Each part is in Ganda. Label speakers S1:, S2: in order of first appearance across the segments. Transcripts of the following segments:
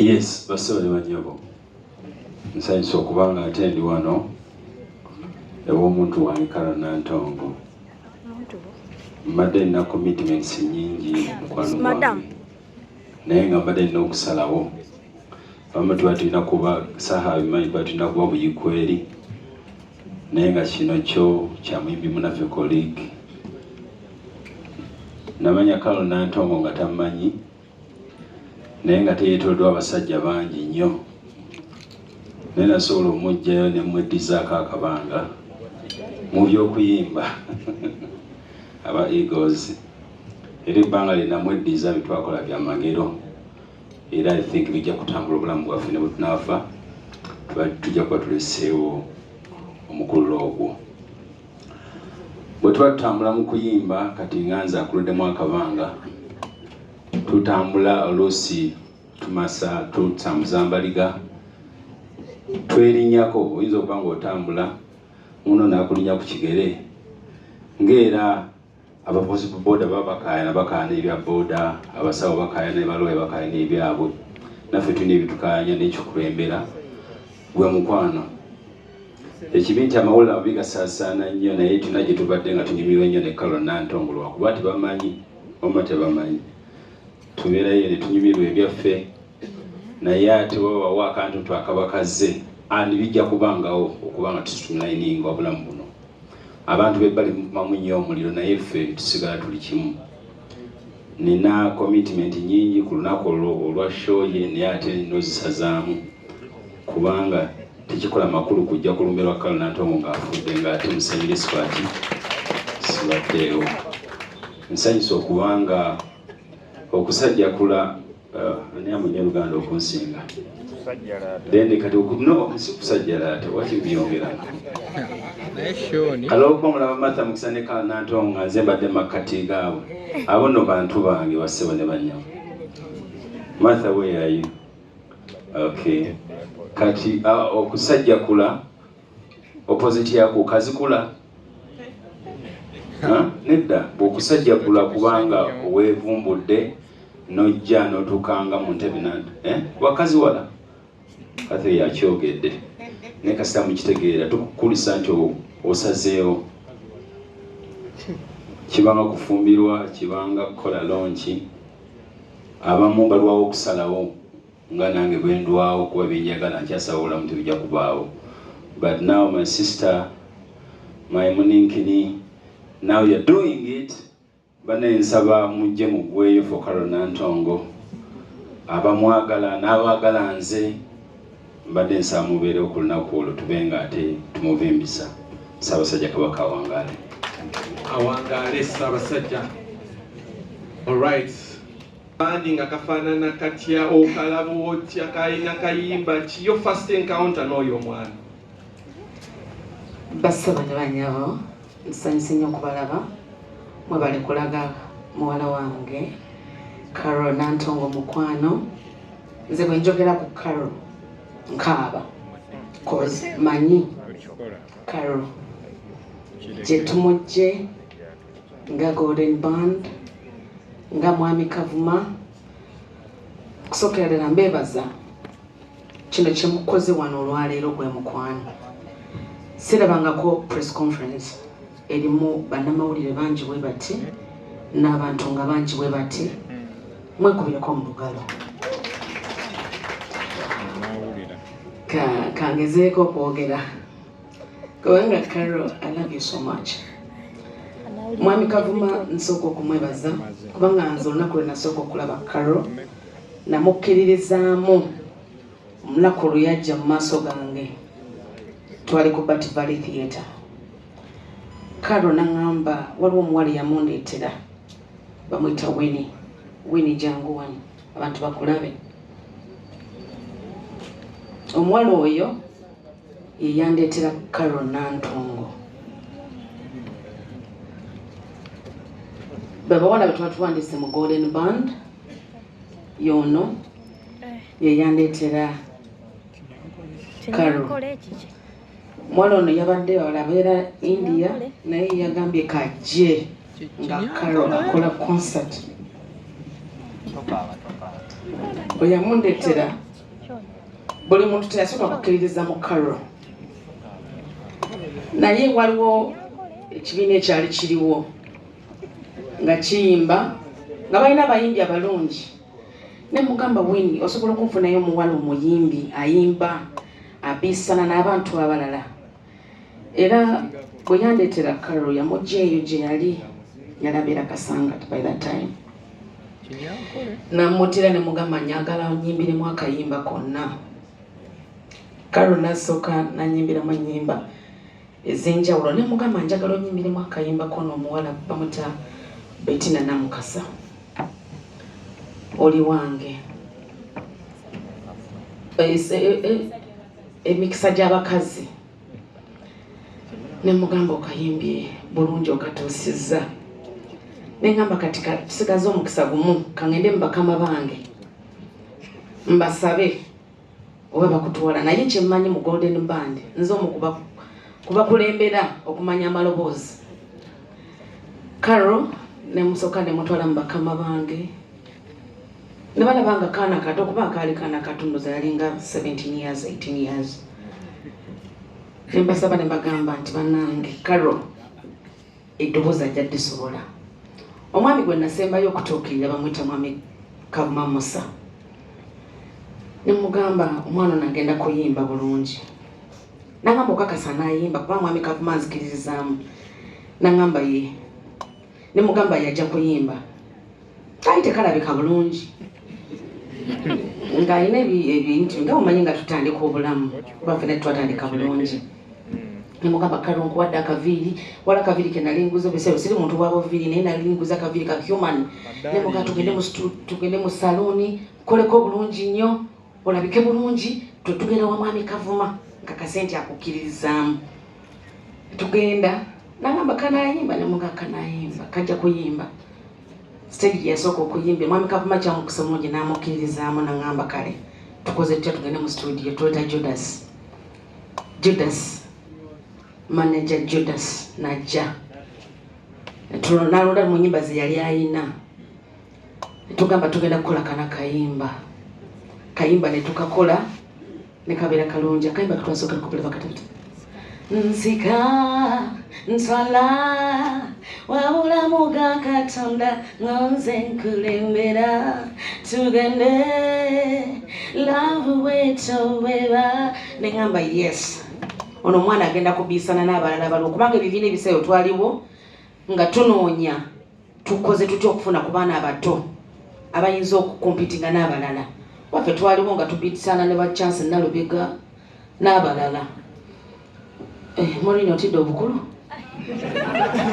S1: Yes, basole banyabo. Nsanyisa okubanga ate ndi wano ew'omuntu wange Carol Nantongo. Mbadde nina commitments nyingi mukwano gwange. Naye nga mbadde nina okusalawo. Bamwe tuba tulina kuba saha bimanyi tuba tulina kuba buyikweri. Naye nga kino kyo kya muyimbi munaffe colleague. Namanya Carol Nantongo nga tamanyi. Naye nga teyeetooloddwa abasajja bangi nnyo. Naye nasobola omugjayo ne mweddizaako akabanga mu by'okuyimba aba Eagles. Era ebbanga lye namweddiza bye twakola bya magero. Era I think bijja kutambula obulamu bwaffe ne bwe tunaafa tujja kuba tuleseewo omukululo ogwo. Bwe tuba tutambula mu kuyimba kati nganza akuluddemu akabanga tutambula oluusi tumasa tutambuza mbaliga twerinnyako oyinza okuba ng'otambula muno n'akulinnya ku kigere ng'era abavuzi bu booda baba bakaayana ebya booda, abasawo bakaayana ebalowe bakaayana ebyabwe, naffe tulina ebitukaanya n'ekikulembera gwe mukwano. Ekibi nti amawulire ababi gasaasaana nnyo naye tulina gye tubadde nga tunyumirwa nnyo ne Carol Nantongo lwakuba tebamanyi oba tebamanyi tubeerayo ne tunyumirwa ebyaffe naye ate wabawo akantu twakabakaze andi bijja kubangawo okubanga tutunulayininga obulamu buno. Abantu bebbali mamu nnyo omuliro naye ffe tusigala tuli kimu. Nina commitment nyingi ku lunaku olwa show ye naye ate nozisazaamu kubanga tekikola makulu kujja kulumberwa Carol Nantongo ng'afudde ng'ate musanyire sikwati sibaddeewo. Nsanyusa okubanga okusajjakula ani amunya Luganda okunsinga then kati no si kusajjalaate wakimbyongera alookuba mulaba Martha Mukisa ne Carol Nantongo nga nze mbadde makkati gaabwe abo nno bantu bange bassebo ne bannyamu. Martha, where are you? Okay. Kati okusajjakula opposite yako kazikula nedda bw'okusajjakula kubanga weevumbudde nojja n'otuukanga mu ntebe wakazi wala kati yakyogedde naye kasita mukitegeera tukukulisa nti osazeewo kibanga kufumbirwa kibanga kukola lonki abamu balwawo okusalawo nga nange bwe ndwawo kuba byenjagala nkyasaba obulamu tebijja kubaawo. But now my sister, my Muninkini, now you're doing it. Bane nsaba mujje mugweyo for Carol Nantongo. Abamwagala n'abaagala nze mbadde nsaba mubeerewo ku lunaku olwo tubenga ate tumuvimbisa. Ssaabasajja Kabaka awangaale.
S2: Awangaale Ssaabasajja. All right. Bandi nga kafaanana katya okalaba otya kayina kayimba kiyo first encounter n'oyo omwana.
S3: Bassaba ne bannyabo nsanyuse nnyo okubalaba mwe bali kulaga muwala wange Carol Nantongo mukwano. Nze bwe njogera ku Carol nkaaba cause manyi Carol gye tumugye nga Golden Band nga Mwami Kavuma kusookera ddala mbeebaza kino kye mukoze wano olwaleero gwe mukwano. Sirabangako press conference erimu bannamawulire bangi bwe bati n'abantu nga bangi bwe bati mwekubireko mu lugalo kangezeeko okwogera kubanga Carol, I love you so much. Mwami Kavuma nsooka okumwebaza kubanga nze olunaku lwe nasooka okulaba Carol namukkiririzaamu omulunaku olwo yajja mu maaso gange twali ku Bat Valley Theatre. Carol n'aŋŋamba waliwo omuwala yamundeetera bamuyita Winnie jangu wano abantu bakulabe. Omuwala oyo ye yandeetera Carol Nantongo. Babawala be tuba tuwandiise mu Golden Band yono ye yandeetera Carol. Mwala ono yabadde abeera India naye yagambye kajje nga Carol akola concert. Bwe yamundeetera buli muntu teyasooka kukkiririza mu Carol naye waliwo ekibiina ekyali kiriwo nga kiyimba nga balina abayimbi abalungi ne mugamba Winnie osobola okunfunayo omuwala omuyimbi ayimba abiisana n'abantu abalala era bwe yandeetera Carol yamugja eyo gye yali yalabeera Kasangati by that time namutera ne mugamba nyagala onyimbiremu akayimba konna Carol nasooka nanyimbiramu ennyimba ez'enjawulo ne mugamba njagala onyimbiremu akayimba kono omuwala bamuta Bettina Namukasa oli wange emikisa gy'abakazi ne mugamba okayimbye bulungi okatuusizza ne ngamba kati sigaze omukisa gumu kangende mu bakama bange mbasabe oba bakutuwala naye kyemmanyi mu Golden Band nze omu kubakulembera okumanya amaloboozi Carol ne musooka ne mutwala mu bakama bange ne balabanga kaana kato kuba kaali kaana katunduza yalinga 17 years 18 years ne mbasaba ne bagamba nti bannange Carol eddoboozi ajja ddisobola omwami gwe nasembayo okutuukirira bamwita mwami Kavuma Musa ne mugamba omwana nagenda kuyimba bulungi nangamba okakasa nayimba kuba mwami Kavuma nzikiririzaamu nangamba ye ne mugamba yajja kuyimba kali tekalabika bulungi nga alina ebintu nga omanyi nga tutandika obulamu kuba ffena twatandika bulungi ne mugamba Carol nkuwadde akaviiri wala akaviiri ke nali nguza obesero siri muntu waba oviiri naye nali nguza akaviiri ka human ne mugamba tugende mu saluuni koleko bulungi nnyo olabike bulungi tugenda wa mwami Kavuma nga kasente akukkiririzaamu tugenda nagamba kanayimba ne mugamba kanayimba kajja kuyimba stage yasooka okuyimba mwami Kavuma kyamukisa mulungi n'amukkiririzaamu nangamba kale tukoze tutya tugende mu studio tuweta Judas manager Judas najja nalonda mu nnyimba ze yali ayina tugamba tugenda kukola kana kayimba ne tukakola ne kabeera kalungi akayimba katwasooka tukopuleva katatu nsika nsala wabulamu ga Katonda ngonze nkulembera tugende love wetoweba ne ngamba yes ono omwana agenda kubiisana n'abalala bali okubanga ebibiina ebiseeyo twaliwo nga tunoonya tukoze tutya okufuna ku baana abato abayinza okukompitinga n'abalala waffe twaliwo nga tubiisana ne bachance Nalubega n'abalala Molini otidde obukulu kaka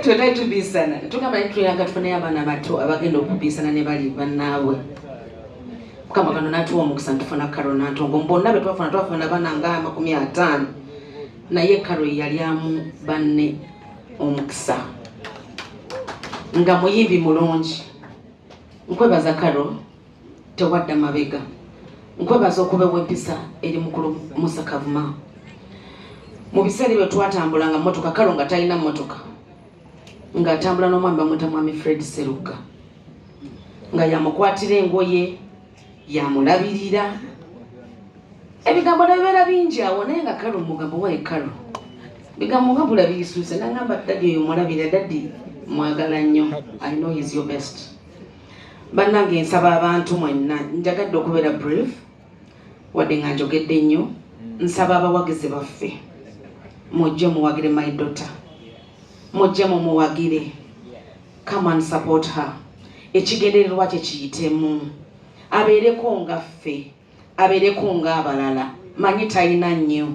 S3: twetali tubiisana tugamba netuyanga tufunayo abaana bato abagenda okubiisana ne bali bannaabwe Mukama kano natuwa omukisa ntufuna Carol Nantongo mbonna be twafuna baana nga 50 naye Carol yali amu banne omukisa nga muyimbi mulungi nkwebaza Carol tewadda mabega nkwebaza okubewa empisa eri mukulu Musa Kavuma mu biseera bye twatambulanga mmotoka Carol nga talina mmotoka ng'atambula n'omwami bamwita mwami Fred Seruga nga yamukwatira engoye yamulabirira ebigambo nabibeera bingi awo naye nga Carol mugambo waye Carol bigambo nga bulabirisuuse nangamba daddi oyo mulabira daddi mwagala nnyo I know he's your best bannange nsaba abantu mwenna njagadde okubeera brave wadde nga njogedde nnyo nsaba abawagizi baffe mujje muwagire my daughter mujje mumuwagire come and support her ekigendererwa kye kiyitemu abeereko nga ffe abeereko nga abalala manyi talina nnyo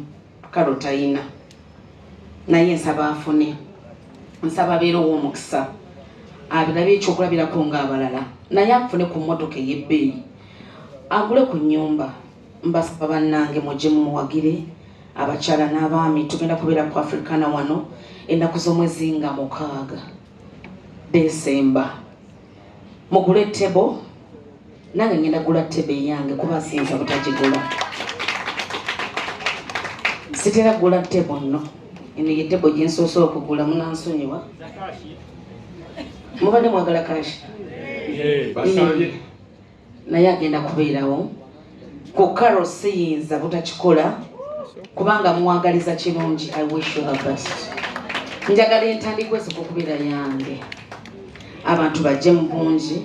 S3: Carol talina naye nsaba afune nsaba abeere ow'omukisa abirabe ekyokulabirako nga abalala naye afune ku mmotoka ey'ebbeeyi agule ku nnyumba mbasaba bannange mujje mumuwagire abakyala n'abaami tugenda kubeera ku Africana wano ennaku z'omwezi nga 6 Desemba mugule tebo nange ngenda gula tebe yange kuba sinza butagigula sitera gula tebo nno eno ye tebo gyensoose okugula munansonyiwa mubadde mwagala kashi naye agenda kubeerawo ku Carol siyinza butakikola kubanga mwagaliza kirungi. I wish you the best. Njagala entandikwa esooka okubeera yange, abantu bajje mu bungi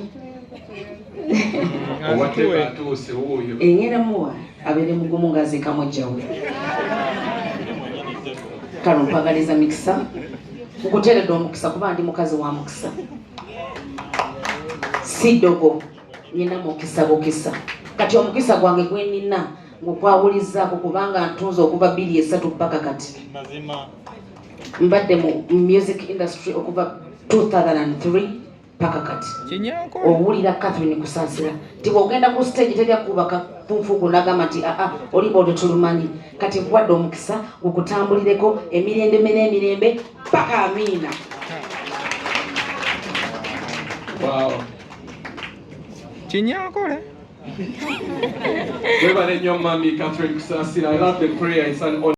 S3: engera muwa abeere mugumu ng'aziika mujjawe. Kale mpagaliza mikisa, nkuteeredde omukisa kuba ndi mukazi wa mukisa, si ddogo, nina mukisa bukisa. Kati omukisa gwange gwe nina ngukwawulizaako kubanga ntunze okuva 2003 paka kati. Mbadde mu music industry okuva 2003 paka kati. Owulira Catherine Kusaasira nti bw'ogenda ku stage terya kubaka funfuku nagamba nti oli bw'otyo tulumanyi. Kati nkuwadde omukisa gukutambulireko emirembe n'emirembe paka amiina.
S2: Wow.
S4: Chinyakole.
S2: Webale nnyo Mami Catherine Kusaasira. I love the prayer. It's an honor.